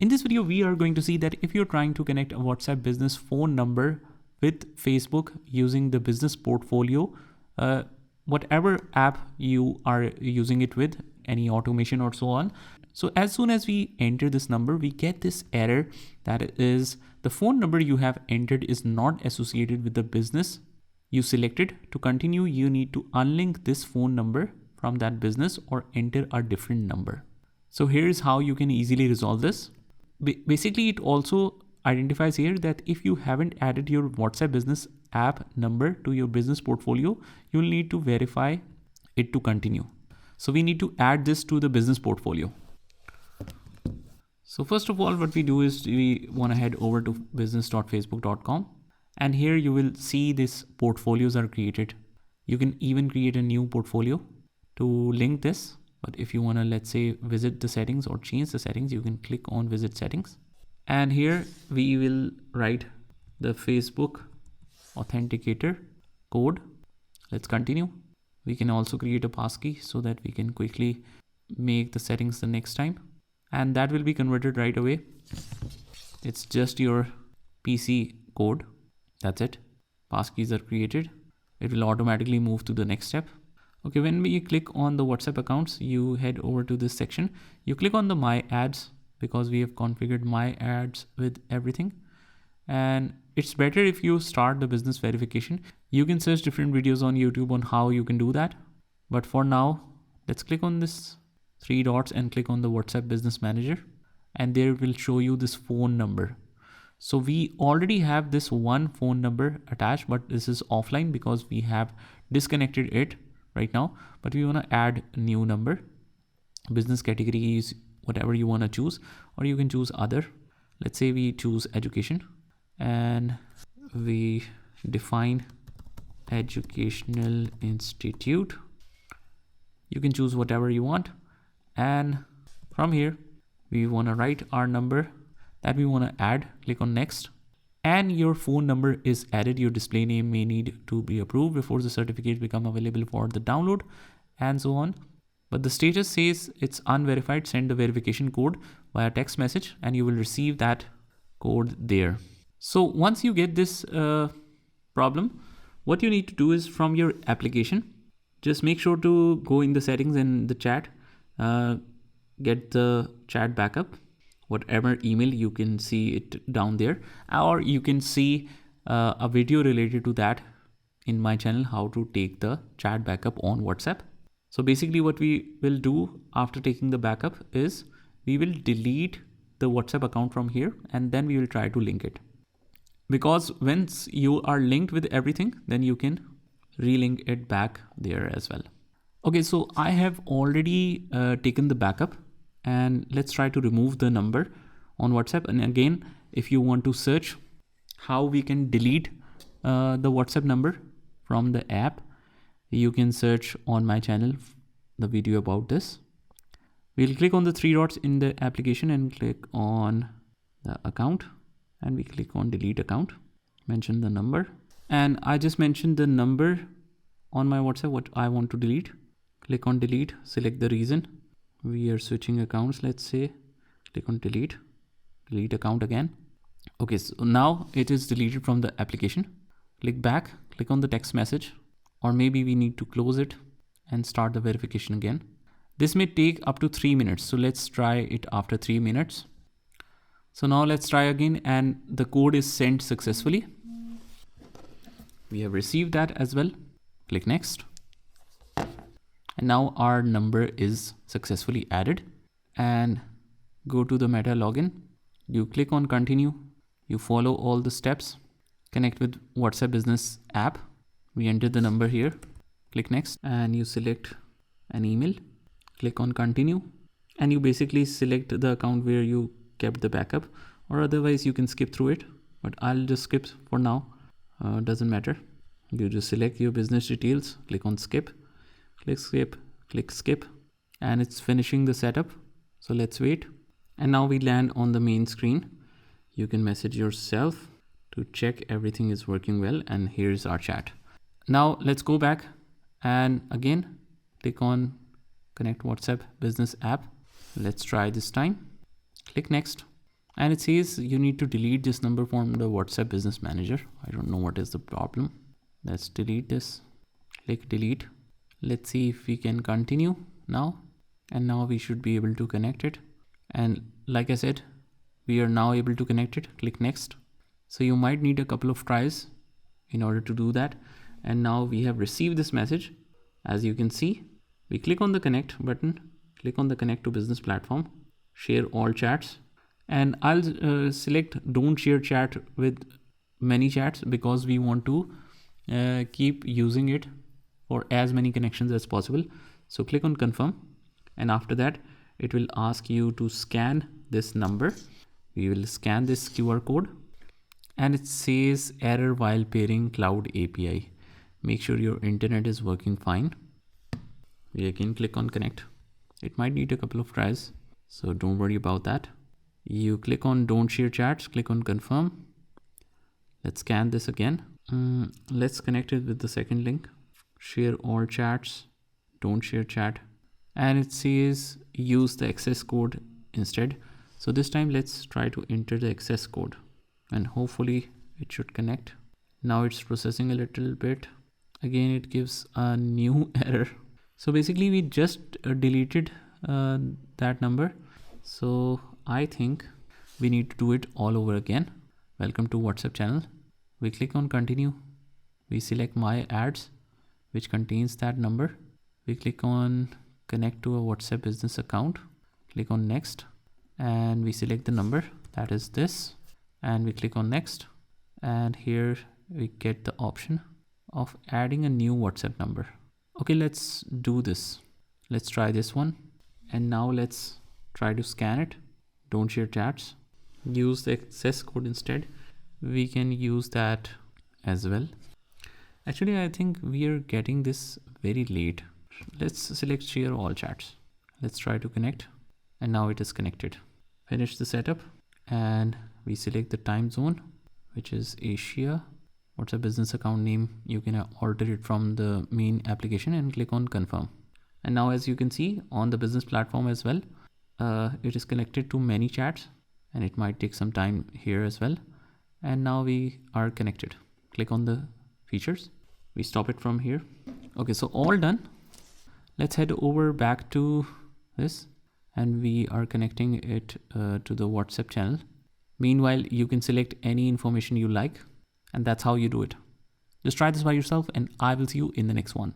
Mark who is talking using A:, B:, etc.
A: In this video, we are going to see that if you're trying to connect a WhatsApp business phone number with Facebook using the business portfolio, whatever app you are using it with, any automation or so on. So as soon as we enter this number, we get this error that is the phone number you have entered is not associated with the business you selected. To continue, you need to unlink this phone number from that business or enter a different number. So here's how you can easily resolve this. Basically, it also identifies here that if you haven't added your WhatsApp business app number to your business portfolio, you'll need to verify it to continue. So we need to add this to the business portfolio. So first of all, what we do is we want to head over to business.facebook.com, and here you will see these portfolios are created. You can even create a new portfolio to link this. But if you want to, let's say, visit the settings or change the settings, you can click on visit settings. And here we will write the Facebook authenticator code. Let's continue. We can also create a passkey so that we can quickly make the settings the next time. And that will be converted right away. It's just your PC code. That's it. Passkeys are created. It will automatically move to the next step. Okay, when we click on the WhatsApp accounts, you head over to this section. You click on the My Ads because we have configured My Ads with everything. And it's better if you start the business verification. You can search different videos on YouTube on how you can do that. But for now, let's click on this 3 dots and click on the WhatsApp Business Manager. And there it will show you this phone number. So we already have this one phone number attached, but this is offline because we have disconnected it right now. But we want to add a new number. Business categories, whatever you want to choose, or you can choose other. Let's say we choose education and we define educational institute. You can choose whatever you want. And from here, we want to write our number that we want to add. Click on next. And your phone number is added. Your display name may need to be approved before the certificate become available for the download and so on. But the status says it's unverified. Send the verification code via text message and you will receive that code there. So once you get this problem, what you need to do is from your application, just make sure to go in the settings and the chat, get the chat backup. Whatever email, you can see it down there, or you can see a video related to that in my channel, how to take the chat backup on WhatsApp. So basically what we will do after taking the backup is we will delete the WhatsApp account from here and then we will try to link it. Because once you are linked with everything, then you can relink it back there as well. Okay, so I have already taken the backup. And let's try to remove the number on WhatsApp. And again, if you want to search how we can delete the WhatsApp number from the app, you can search on my channel the video about this. We'll click on the 3 dots in the application and click on the account. And we click on delete account, mention the number. And I just mentioned the number on my WhatsApp, what I want to delete. Click on delete, select the reason. We are switching accounts, let's say. Click on delete account again. Okay, so now it is deleted from the application. Click back, click on the text message, or maybe we need to close it and start the verification again. This may take up to 3 minutes. So let's try it after 3 minutes. So now let's try again, and the code is sent successfully. We have received that as well. Click next. And now our number is successfully added. And go to the Meta login. You click on continue. You follow all the steps. Connect with WhatsApp Business app. We enter the number here. Click next and you select an email. Click on continue. And you basically select the account where you kept the backup, or otherwise you can skip through it. But I'll just skip for now. Doesn't matter. You just select your business details. Click on skip. Click skip, and it's finishing the setup. So let's wait. And now we land on the main screen. You can message yourself to check everything is working well. And here's our chat. Now let's go back and again click on connect WhatsApp Business app. Let's try this time. Click next. And it says you need to delete this number from the WhatsApp Business Manager. I don't know what is the problem. Let's delete this. Click delete. Let's see if we can continue now. And now we should be able to connect it. And like I said, we are now able to connect it. Click next. So you might need a couple of tries in order to do that. And now we have received this message. As you can see, we click on the connect button, click on the connect to business platform, share all chats. And I'll select don't share chat with many chats because we want to keep using it for as many connections as possible. So click on confirm. And after that, it will ask you to scan this number. We will scan this QR code. And it says error while pairing cloud API. Make sure your internet is working fine. We again click on connect. It might need a couple of tries, so don't worry about that. You click on don't share chats, click on confirm. Let's scan this again. Let's connect it with the second link. Share all chats, don't share chat. And it says use the access code instead. So this time let's try to enter the access code and hopefully it should connect. Now it's processing a little bit. Again, it gives a new error. So basically we just deleted that number. So I think we need to do it all over again. Welcome to WhatsApp channel. We click on continue. We select my ads, which contains that number. We click on connect to a WhatsApp business account. Click on next and we select the number, that is this. And we click on next. And here we get the option of adding a new WhatsApp number. Okay, let's do this. Let's try this one. And now let's try to scan it. Don't share chats. Use the access code instead. We can use that as well. Actually, I think we are getting this very late. Let's select share all chats. Let's try to connect. And now it is connected. Finish the setup. And we select the time zone, which is Asia. What's a business account name? You can alter it from the main application and click on confirm. And now as you can see on the business platform as well, it is connected to many chats and it might take some time here as well. And now we are connected. Click on the features. We stop it from here. Okay, so all done. Let's head over back to this and we are connecting it to the WhatsApp channel. Meanwhile, you can select any information you like. And that's how you do it. Just try this by yourself and I will see you in the next one.